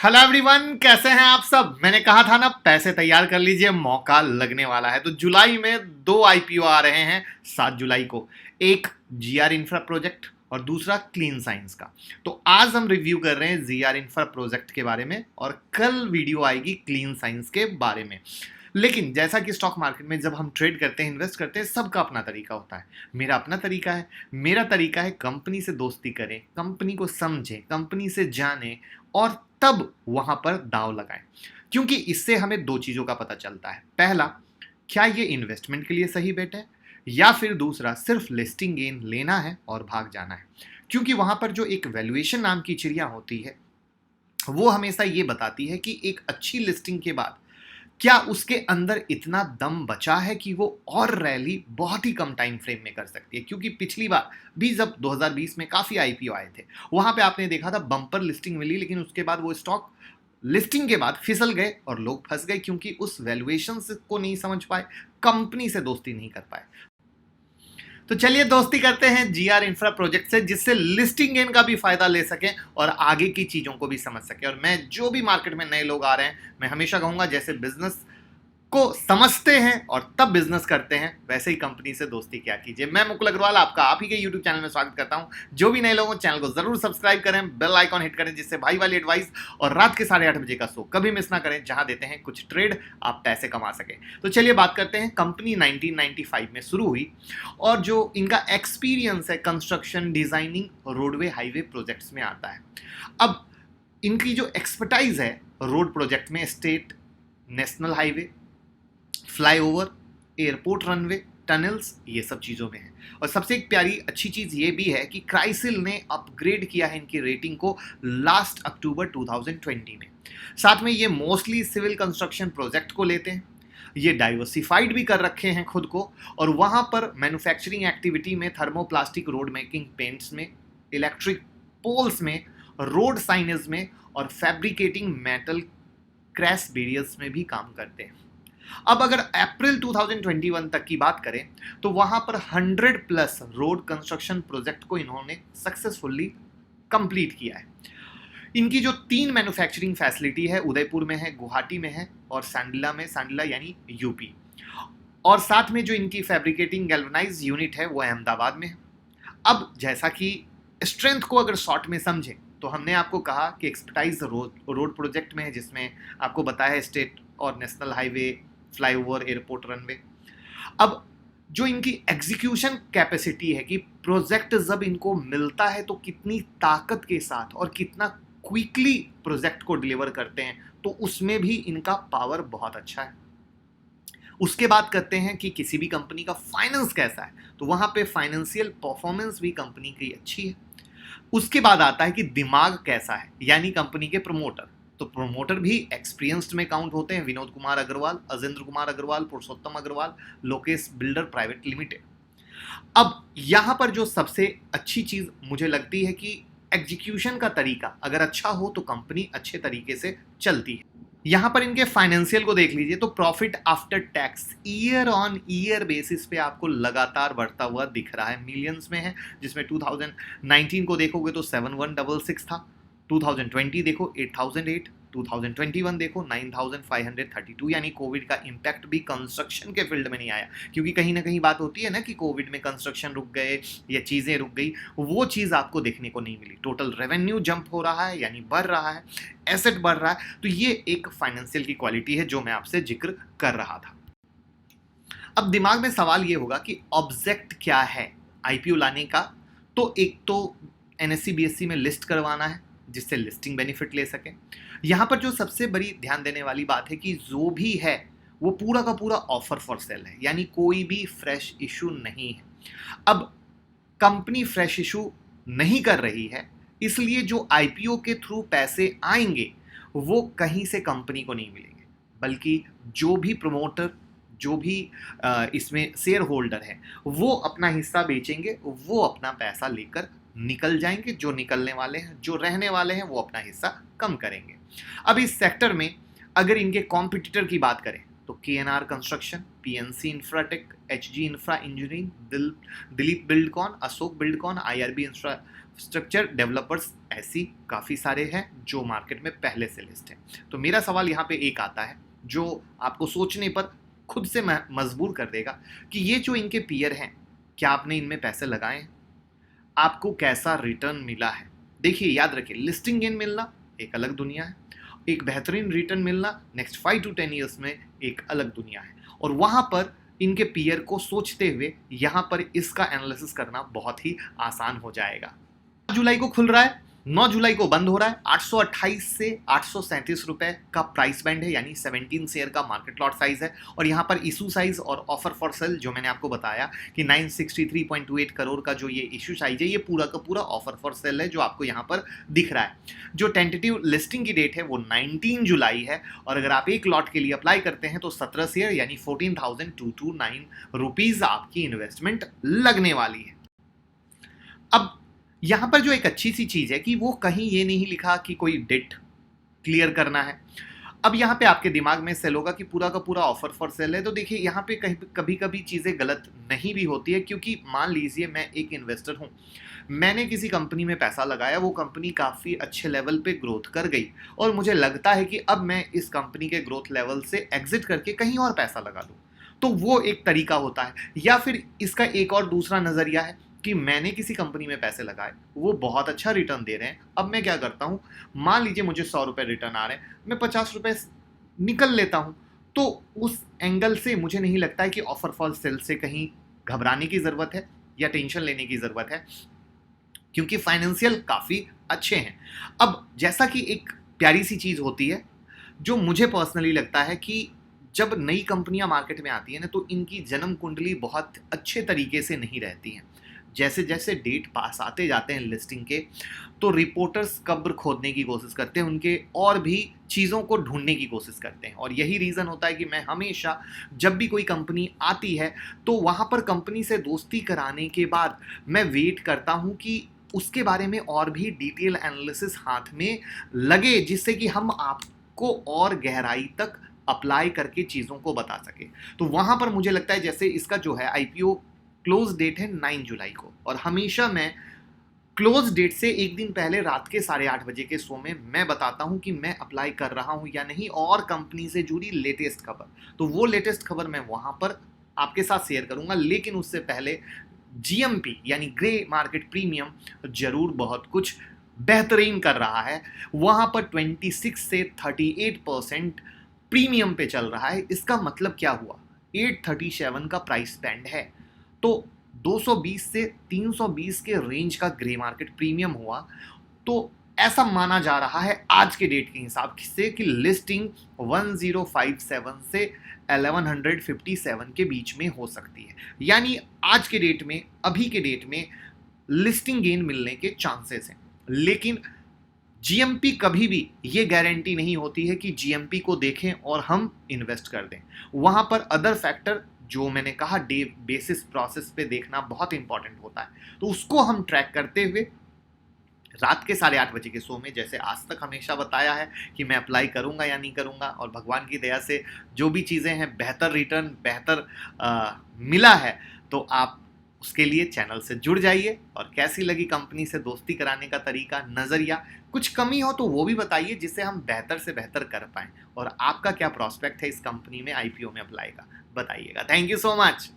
Hello everyone, कैसे हैं आप सब। मैंने कहा था ना, पैसे तैयार कर लीजिए, मौका लगने वाला है। तो जुलाई में दो आईपीओ आ रहे हैं 7 जुलाई को। एक जीआर इंफ्रा प्रोजेक्ट और दूसरा क्लीन साइंस का। तो आज हम रिव्यू कर रहे हैं जीआर इंफ्रा प्रोजेक्ट के बारे में और कल वीडियो आएगी क्लीन साइंस के बारे में। लेकिन जैसा कि स्टॉक मार्केट में जब हम ट्रेड करते हैं, इन्वेस्ट करते हैं, सबका अपना तरीका होता है। मेरा अपना तरीका है। मेरा तरीका है कंपनी से दोस्ती करें, कंपनी को समझें, कंपनी से जानें और तब वहां पर दांव लगाएं। क्योंकि इससे हमें दो चीजों का पता चलता है। पहला, क्या ये इन्वेस्टमेंट के लिए सही बेट है, या फिर दूसरा, सिर्फ लिस्टिंग गेन लेना है और भाग जाना है। क्योंकि वहां पर जो एक वैल्यूएशन नाम की चिड़िया होती है, वो हमेशा ये बताती है कि एक अच्छी लिस्टिंग के बाद क्या उसके अंदर इतना दम बचा है कि वो और रैली बहुत ही कम टाइम फ्रेम में कर सकती है। क्योंकि पिछली बार भी जब 2020 में काफी आईपीओ आए थे, वहां पे आपने देखा था बम्पर लिस्टिंग मिली, लेकिन उसके बाद वो स्टॉक लिस्टिंग के बाद फिसल गए और लोग फंस गए, क्योंकि उस वैल्यूएशन को नहीं समझ पाए, कंपनी से दोस्ती नहीं कर पाए। तो चलिए दोस्ती करते हैं जीआर इंफ्रा प्रोजेक्ट से, जिससे लिस्टिंग गेन का भी फायदा ले सकें और आगे की चीजों को भी समझ सके। और मैं जो भी मार्केट में नए लोग आ रहे हैं, मैं हमेशा कहूंगा जैसे बिजनेस को समझते हैं और तब बिजनेस करते हैं, वैसे ही कंपनी से दोस्ती क्या कीजिए। मैं मुकुल अग्रवाल आपका आप ही के यूट्यूब चैनल में स्वागत करता हूं। जो भी नए लोगों चैनल को जरूर सब्सक्राइब करें, बेल आइकॉन हिट करें, जिससे भाई वाली एडवाइस और रात के 8:30 बजे का शो कभी मिस ना करें, जहां देते हैं कुछ ट्रेड आप पैसे कमा सके। तो चलिए बात करते हैं। कंपनी 1995 में शुरू हुई और जो इनका एक्सपीरियंस है construction, designing, roadway, highway projects में आता है। अब इनकी जो एक्सपर्टाइज है रोड प्रोजेक्ट में, state, national highway, flyover, airport runway, tunnels, ये सब चीज़ों में है। और सबसे एक प्यारी अच्छी चीज़ ये भी है कि क्राइसिल ने अपग्रेड किया है इनकी रेटिंग को लास्ट अक्टूबर 2020 में। साथ में ये मोस्टली सिविल कंस्ट्रक्शन प्रोजेक्ट को लेते हैं। ये डाइवर्सिफाइड भी कर रखे हैं खुद को, और वहाँ पर मैन्युफैक्चरिंग एक्टिविटी में, थर्मोप्लास्टिक रोड मेकिंग पेंट्स में, इलेक्ट्रिक पोल्स में, रोड साइनेज में और फैब्रिकेटिंग मेटल क्रैश बैरियर्स में भी काम करते हैं। अब अगर अप्रैल 2021 तक की बात करें, तो वहां पर 100 प्लस रोड कंस्ट्रक्शन प्रोजेक्ट को इन्होंने सक्सेसफुली कंप्लीट किया है। इनकी जो 3 मैन्युफैक्चरिंग फैसिलिटी है, उदयपुर में है, गुवाहाटी में है और सांडला में, सांडला यानी यूपी। और साथ में जो इनकी फैब्रिकेटिंग गैल्वनाइज यूनिट है वो अहमदाबाद में है। अब जैसा कि स्ट्रेंथ को अगर शॉर्ट में समझें, तो हमने आपको कहा कि एक्सपर्टाइज रोड प्रोजेक्ट में है, जिसमें आपको बताया है स्टेट और national highway, flyover, airport, runway. अब जो इनकी एग्जीक्यूशन कैपेसिटी है कि प्रोजेक्ट जब इनको मिलता है तो कितनी ताकत के साथ और कितना क्विकली प्रोजेक्ट को डिलीवर करते हैं, तो उसमें भी इनका पावर बहुत अच्छा है। उसके बाद करते हैं कि किसी भी कंपनी का फाइनेंस कैसा है, तो वहां पे फाइनेंशियल परफॉर्मेंस भी कंपनी की अच्छी है। उसके बाद आता है कि दिमाग कैसा है, यानी कंपनी के प्रमोटर। तो प्रमोटर भी एक्सपीरियंस्ड में काउंट होते हैं। Vinod Kumar Agarwal, Ajendra Kumar Agarwal, Purushottam Agarwal, Lokesh builder private limited. अब यहां पर जो सबसे अच्छी चीज मुझे लगती है कि एग्जीक्यूशन का तरीका अगर अच्छा हो तो कंपनी अच्छे तरीके से चलती है। यहां पर इनके फाइनेंशियल को देख लीजिए, तो profit after tax year on year basis पे आपको लगातार बढ़ता हुआ दिख रहा है, मिलियंस में है। जिसमें 2019 को देखोगे तो 7166 था, 2020 देखो 8008, 2021 देखो 9532। यानी कोविड का इंपैक्ट भी कंस्ट्रक्शन के फील्ड में नहीं आया, क्योंकि कहीं ना कहीं बात होती है ना कि कोविड में कंस्ट्रक्शन रुक गए या चीज़ें रुक गई, वो चीज़ आपको देखने को नहीं मिली। टोटल रेवेन्यू जंप हो रहा है, यानी बढ़ रहा है, एसेट बढ़ रहा है। तो ये एक फाइनेंशियल की क्वालिटी है जो मैं आपसे जिक्र कर रहा था। अब दिमाग में सवाल ये होगा कि ऑब्जेक्ट क्या है आईपीओ लाने का। तो एक तो एनएससी बीएससी में लिस्ट करवाना है, जिससे लिस्टिंग बेनिफिट ले सके। यहां पर जो सबसे बड़ी ध्यान देने वाली बात है कि जो भी है वो पूरा का पूरा ऑफर फॉर सेल है, यानी कोई भी फ्रेश इशू नहीं है। अब कंपनी फ्रेश इशू नहीं कर रही है, इसलिए जो आईपीओ के थ्रू पैसे आएंगे वो कहीं से कंपनी को नहीं मिलेंगे, बल्कि जो भी प्रमोटर, जो भी इसमें शेयर होल्डर है, वो अपना हिस्सा बेचेंगे, वो अपना पैसा लेकर निकल जाएंगे। जो निकलने वाले हैं, जो रहने वाले हैं, वो अपना हिस्सा कम करेंगे। अब इस सेक्टर में अगर इनके कॉम्पिटिटर की बात करें, तो KNR construction, PNC Infratech, Hg infra engineering, Dilip Buildcon, Ashok Buildcon, IRB infra structure developers ऐसी काफ़ी सारे हैं जो मार्केट में पहले से लिस्ट हैं। तो मेरा सवाल यहाँ पे एक आता है जो आपको सोचने पर खुद से मजबूर कर देगा कि ये जो इनके पीयर हैं, क्या आपने इनमें पैसे लगाए हैं? आपको कैसा रिटर्न मिला है? देखिए, याद रखिए, लिस्टिंग गेन मिलना एक अलग दुनिया है, एक बेहतरीन रिटर्न मिलना नेक्स्ट 5 to 10 ईयर्स में एक अलग दुनिया है। और वहां पर इनके पीयर को सोचते हुए यहां पर इसका एनालिसिस करना बहुत ही आसान हो जाएगा। 9 जुलाई को खुल रहा है, 9 जुलाई को बंद हो रहा है। 828 से 837 रुपए का प्राइस बैंड है, यानी 17 शेयर का मार्केट लॉट साइज है। और यहां पर इशू साइज और ऑफर फॉर सेल जो मैंने आपको बताया कि 963.28 करोड़ का जो ये इशू साइज है, ये पूरा का पूरा ऑफर फॉर सेल है जो आपको यहां पर दिख रहा है। जो टेंटेटिव लिस्टिंग की डेट है वो 19 जुलाई है। और अगर आप एक लॉट के लिए अप्लाई करते हैं तो 17 शेयर यानी 14,229 रुपीज आपकी इन्वेस्टमेंट लगने वाली है। अब यहां पर जो एक अच्छी सी चीज है कि वो कहीं ये नहीं लिखा कि कोई डेट क्लियर करना है। अब यहां पे आपके दिमाग में सेल होगा कि पूरा का पूरा ऑफर फॉर सेल है। तो देखिए, यहां पे कभी कभी चीजें गलत नहीं भी होती है, क्योंकि मान लीजिए मैं एक इन्वेस्टर हूं, मैंने किसी कंपनी में पैसा लगाया, वो कंपनी काफी अच्छे लेवल पे ग्रोथ कर गई और मुझे लगता है कि अब मैं इस कंपनी के ग्रोथ लेवल से एग्जिट करके कहीं और पैसा लगा दूं, तो वो एक तरीका होता है। या फिर इसका एक और दूसरा नजरिया है कि मैंने किसी कंपनी में पैसे लगाए, वो बहुत अच्छा रिटर्न दे रहे हैं, अब मैं क्या करता हूं, मान लीजिए मुझे 100 रुपए रिटर्न आ रहे हैं, मैं 50 रुपए निकल लेता हूं। तो उस एंगल से मुझे नहीं लगता है कि ऑफर फॉर सेल से कहीं घबराने की जरूरत है या टेंशन लेने की जरूरत है, क्योंकि फाइनेंशियल काफी अच्छे हैं। अब जैसा कि एक प्यारी सी चीज होती है जो मुझे पर्सनली लगता है कि जब नई कंपनियां मार्केट में आती है ना, तो इनकी जन्म कुंडली बहुत अच्छे तरीके से नहीं रहती है। जैसे जैसे डेट पास आते जाते हैं लिस्टिंग के, तो रिपोर्टर्स कब्र खोदने की कोशिश करते हैं, उनके और भी चीज़ों को ढूंढने की कोशिश करते हैं। और यही रीज़न होता है कि मैं हमेशा जब भी कोई कंपनी आती है तो वहाँ पर कंपनी से दोस्ती कराने के बाद मैं वेट करता हूँ कि उसके बारे में और भी डिटेल एनालिसिस हाथ में लगे, जिससे कि हम आपको और गहराई तक अप्लाई करके चीज़ों को बता सके। तो वहाँ पर मुझे लगता है, जैसे इसका जो है आईपीओ क्लोज डेट है 9 जुलाई को, और हमेशा मैं क्लोज डेट से एक दिन पहले रात के 8:30 बजे के शो में मैं बताता हूं कि मैं अप्लाई कर रहा हूं या नहीं, और कंपनी से जुड़ी लेटेस्ट खबर। तो वो लेटेस्ट खबर मैं वहां पर आपके साथ शेयर करूंगा, लेकिन उससे पहले जीएमपी यानी ग्रे मार्केट प्रीमियम जरूर बहुत कुछ बेहतरीन कर रहा है। वहां पर 26 से 38% प्रीमियम पे चल रहा है। इसका मतलब क्या हुआ, 837 का प्राइस बैंड है, तो 220 से 320 के रेंज का ग्रे मार्केट प्रीमियम हुआ। तो ऐसा माना जा रहा है आज के डेट के हिसाब से कि लिस्टिंग 1057 से 1157 के बीच में हो सकती है। यानी आज के डेट में, अभी के डेट में लिस्टिंग गेन मिलने के चांसेस हैं। लेकिन जीएमपी कभी भी ये गारंटी नहीं होती है कि जीएमपी को देखें और हम इन्वेस्ट कर दें। वहां पर अदर फैक्टर जो मैंने कहा डे बेसिस प्रोसेस पे देखना बहुत इंपॉर्टेंट होता है, तो उसको हम ट्रैक करते हुए रात के 8:30 बजे के शो में, जैसे आज तक हमेशा बताया है कि मैं अप्लाई करूंगा या नहीं करूंगा, और भगवान की दया से जो भी चीज़ें हैं बेहतर रिटर्न बेहतर मिला है, तो आप उसके लिए चैनल से जुड़ जाइए। और कैसी लगी कंपनी से दोस्ती कराने का तरीका, नज़रिया, कुछ कमी हो तो वो भी बताइए, जिससे हम बेहतर से बेहतर कर पाएँ। और आपका क्या प्रॉस्पेक्ट है इस कंपनी में आईपीओ में अप्लाई का, बताइएगा। Thank you so much.